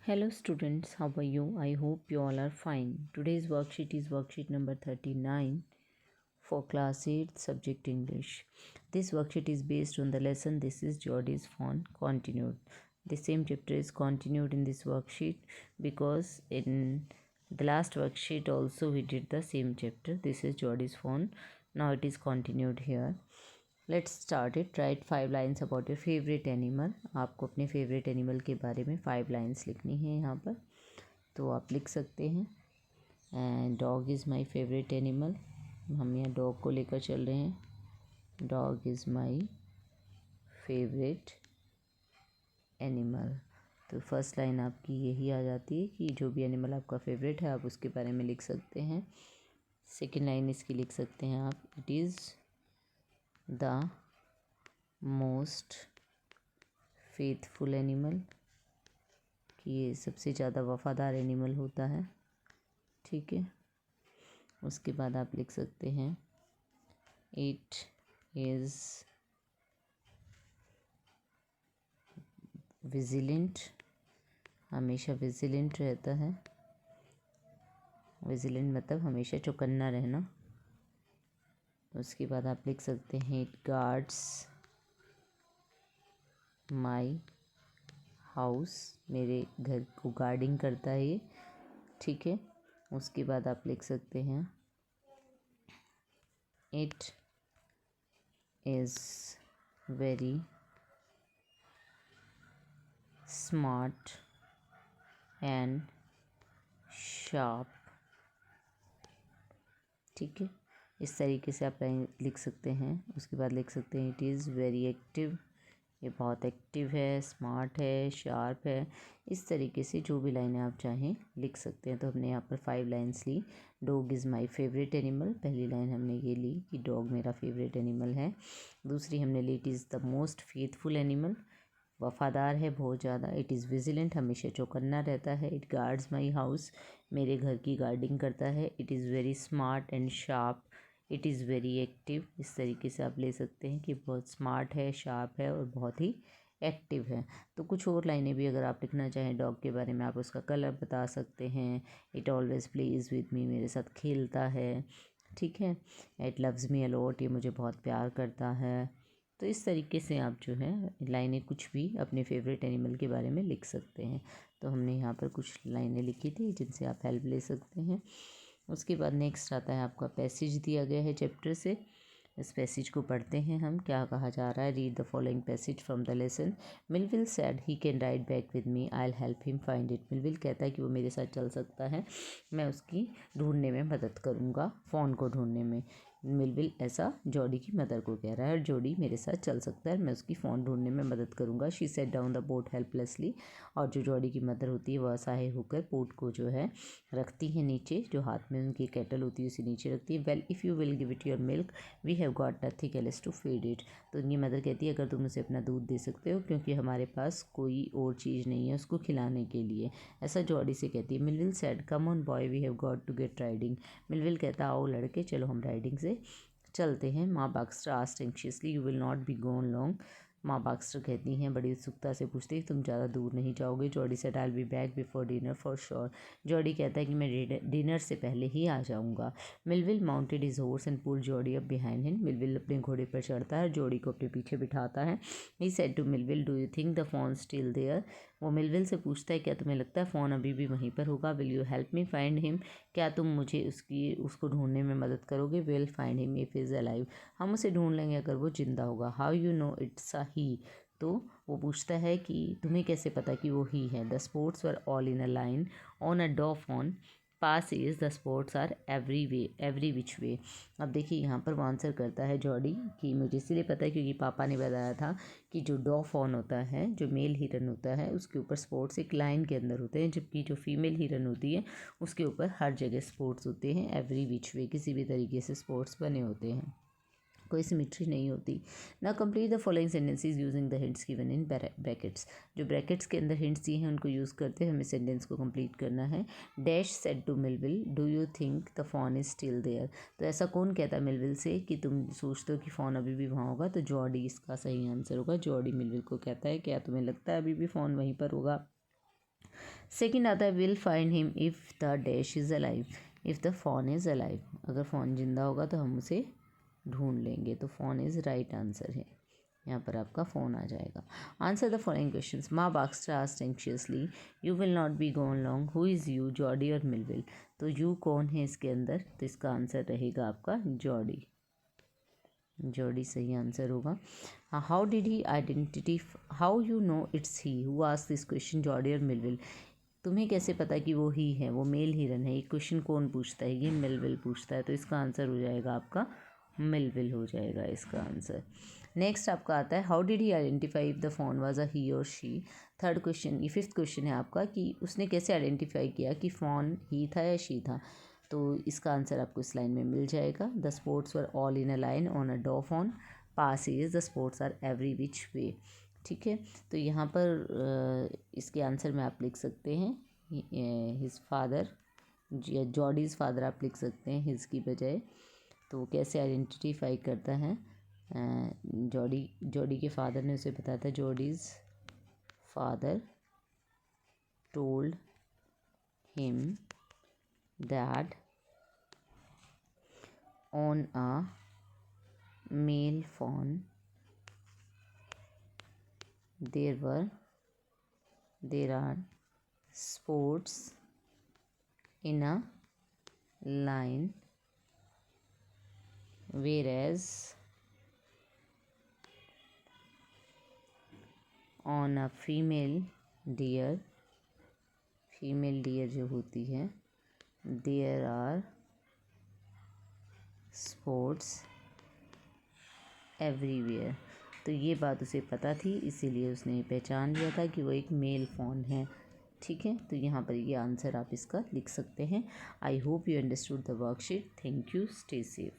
Hello students, how are you? I hope you all are fine. Today's worksheet is worksheet number 39 for class 8 subject English. This worksheet is based on the lesson This is Geordie's Phone continued. The same chapter is continued in this worksheet because in the last worksheet also we did the same chapter. This is Geordie's Phone. Now it is continued here. Let's start it. Right 5 lines about your favourite animal. आपको अपने favourite animal के बारे में 5 lines लिखनी है यहाँ पर, तो आप लिख सकते हैं. And dog is my favourite animal. हम यहाँ डॉग को लेकर चल रहे हैं. Dog is my favourite animal. तो फर्स्ट लाइन आपकी यही आ जाती है कि जो भी एनिमल आपका फेवरेट है आप उसके बारे में लिख सकते हैं. सेकेंड लाइन इसकी लिख सकते हैं आप, it is the most faithful animal, कि ये सबसे ज़्यादा वफ़ादार एनिमल होता है. ठीक है. उसके बाद आप लिख सकते हैं इट इज़ विजिलेंट, हमेशा विजिलेंट रहता है. विजिलेंट मतलब हमेशा चौकन्ना रहना. उसके बाद आप लिख सकते हैं इट गार्ड्स माई हाउस, मेरे घर को गार्डिंग करता है ये. ठीक है. उसके बाद आप लिख सकते हैं it is very smart and sharp. ठीक है. इस तरीके से आप लिख सकते हैं. उसके बाद लिख सकते हैं इट इज़ वेरी एक्टिव, ये बहुत एक्टिव है, स्मार्ट है, शार्प है. इस तरीके से जो भी लाइनें आप चाहें लिख सकते हैं. तो हमने यहाँ पर 5 लाइन्स ली. Dog is my favourite animal, पहली लाइन हमने ये ली कि डॉग मेरा फेवरेट एनिमल है. दूसरी हमने ली it is the most faithful animal, वफ़ादार है बहुत ज़्यादा. इट इज़ विजिलेंट, हमेशा चौकन्ना रहता है. इट गार्ड्स माई हाउस, मेरे घर की गार्डिंग करता है. It is very smart and sharp, it is very active. इस तरीके से आप ले सकते हैं कि बहुत स्मार्ट है, शार्प है और बहुत ही एक्टिव है. तो कुछ और लाइनें भी अगर आप लिखना चाहें डॉग के बारे में, आप उसका कलर बता सकते हैं. It always plays with me, मेरे साथ खेलता है. ठीक है. इट लव्स मी अलॉट, ये मुझे बहुत प्यार करता है. तो इस तरीके से आप जो है लाइनें कुछ भी अपने फेवरेट एनिमल के बारे में लिख सकते हैं. तो हमने यहाँ पर कुछ लाइनें लिखी थी जिनसे आप हेल्प ले सकते हैं. उसके बाद नेक्स्ट आता है आपका पैसेज दिया गया है चैप्टर से. इस पैसेज को पढ़ते हैं हम. क्या कहा जा रहा है. Read the following passage from the lesson. Millville sad he can ride back with me, I will help him find it. Millville कहता है कि वो मेरे साथ चल सकता है, मैं उसकी ढूंढने में मदद करूँगा, फ़ोन को ढूंढने में. मिलविल ऐसा जॉडी की मदर को कह रहा है. और जॉडी मेरे साथ चल सकता है, मैं उसकी फ़ोन ढूंढने में मदद करूँगा. She said down the boat helplessly. और जो जॉडी की मदर होती है वह असहाय होकर बोट को जो है रखती है नीचे, जो हाथ में उनकी केटल होती है उसे नीचे रखती है. Well if you will give it your milk we have got nothing else to feed it. तो उनकी मदर कहती है अगर तुम उसे अपना दूध दे सकते हो, क्योंकि हमारे पास कोई और चीज़ नहीं है उसको खिलाने के लिए. ऐसा जॉडी से कहती है. Millwheel said come on boy we have got to get riding. Millwheel कहता आओ लड़के चलो हम राइडिंग से चलते हैं. Ma Baxter asked anxiously you will not be gone long. Ma Baxter कहती हैं बड़ी उत्सुकता से पूछती है तुम ज़्यादा दूर नहीं जाओगे. Jordi said I will be back before dinner for sure. Jordi कहता है कि मैं डिनर से पहले ही आ जाऊँगा. Millville mounted his horse and pulled Jordi up behind him. Millville अपने घोड़े पर चढ़ता है, जॉडी को अपने पीछे बिठाता है. He said to Millwheel do you think the fawn still there. वो मिलविल से पूछता है क्या तुम्हें लगता है फ़ोन अभी भी वहीं पर होगा. Will you help me find him, क्या तुम मुझे उसको ढूंढने में मदद करोगे. Will find him if is alive, हम उसे ढूंढ लेंगे अगर वो जिंदा होगा. How you know it's a he. तो वो पूछता है कि तुम्हें कैसे पता कि वो ही है. The sports were all in a line on a doff on pass is the sports are every which way. अब देखिए यहाँ पर वो आंसर करता है जॉडी कि मुझे इसलिए पता है क्योंकि पापा ने बताया था कि जो डॉफॉन होता है, जो मेल हिरन होता है, उसके ऊपर स्पोर्ट्स एक लाइन के अंदर होते हैं, जबकि जो फीमेल हिरन होती है उसके ऊपर हर जगह स्पोर्ट्स होते हैं. एवरी विच वे किसी भी तरीके से स्पोर्ट्स बने होते हैं, कोई सिमिट्री नहीं होती. ना complete the following sentences using the hints given in brackets. जो ब्रैकेट्स के अंदर हिंट्स दिए हैं उनको यूज़ करते हुए हमें सेंटेंस को कंप्लीट करना है. Dash said to Millwheel do you think the fawn is still there. तो ऐसा कौन कहता है मिलविल से कि तुम सोचते हो कि फ़ोन अभी भी वहाँ होगा. तो जॉडी इसका सही आंसर होगा. जॉडी मिलविल को कहता है क्या तुम्हें लगता है अभी भी फ़ोन वहीं पर होगा. सेकंड आता है will find him if the dash is alive, if the phone is alive, अगर फ़ोन जिंदा होगा तो हम उसे ढूंढ लेंगे, तो फ़ोन इज़ राइट आंसर है, यहाँ पर आपका फ़ोन आ जाएगा। Answer the following questions. Ma Baxter asked anxiously you will not be gone long, who is you, Jody और मिलविल, तो यू कौन है इसके अंदर, तो इसका आंसर रहेगा आपका जॉडी, जॉडी सही आंसर होगा। How did he identity, how you know it's he, who asked this question, Jody और मिलविल, तुम्हें कैसे पता कि वो ही है, वो मेल हिरन है, ये क्वेश्चन कौन पूछता है, ये मिलविल पूछता है, तो इसका आंसर हो जाएगा आपका मिलविल हो जाएगा इसका आंसर। नेक्स्ट आपका आता है how did he identify if the fawn was a he और शी। थर्ड क्वेश्चन, ये फिफ्थ क्वेश्चन है आपका कि उसने कैसे आइडेंटिफाई किया कि फ़ोन ही था या शी था, तो इसका आंसर आपको इस लाइन में मिल जाएगा। The sports were all in a line on a doe fawn, pass is the sports are every which way. ठीक है, तो यहाँ पर इसके आंसर में आप लिख सकते हैं हिज फादर, या जॉडीज़ फादर आप लिख सकते हैं हिज की बजाय। तो कैसे आइडेंटिफाई करता है, जॉडी के फादर ने उसे बताया था, Jody's father told him that on a male fawn there are sports in a line, whereas on a female deer जो होती है, there are sports everywhere। तो ये बात उसे पता थी, इसीलिए उसने पहचान लिया था कि वो एक मेल फ़ोन है। ठीक है, तो यहाँ पर ये आंसर आप इसका लिख सकते हैं। I hope you understood the worksheet. Thank you, stay safe.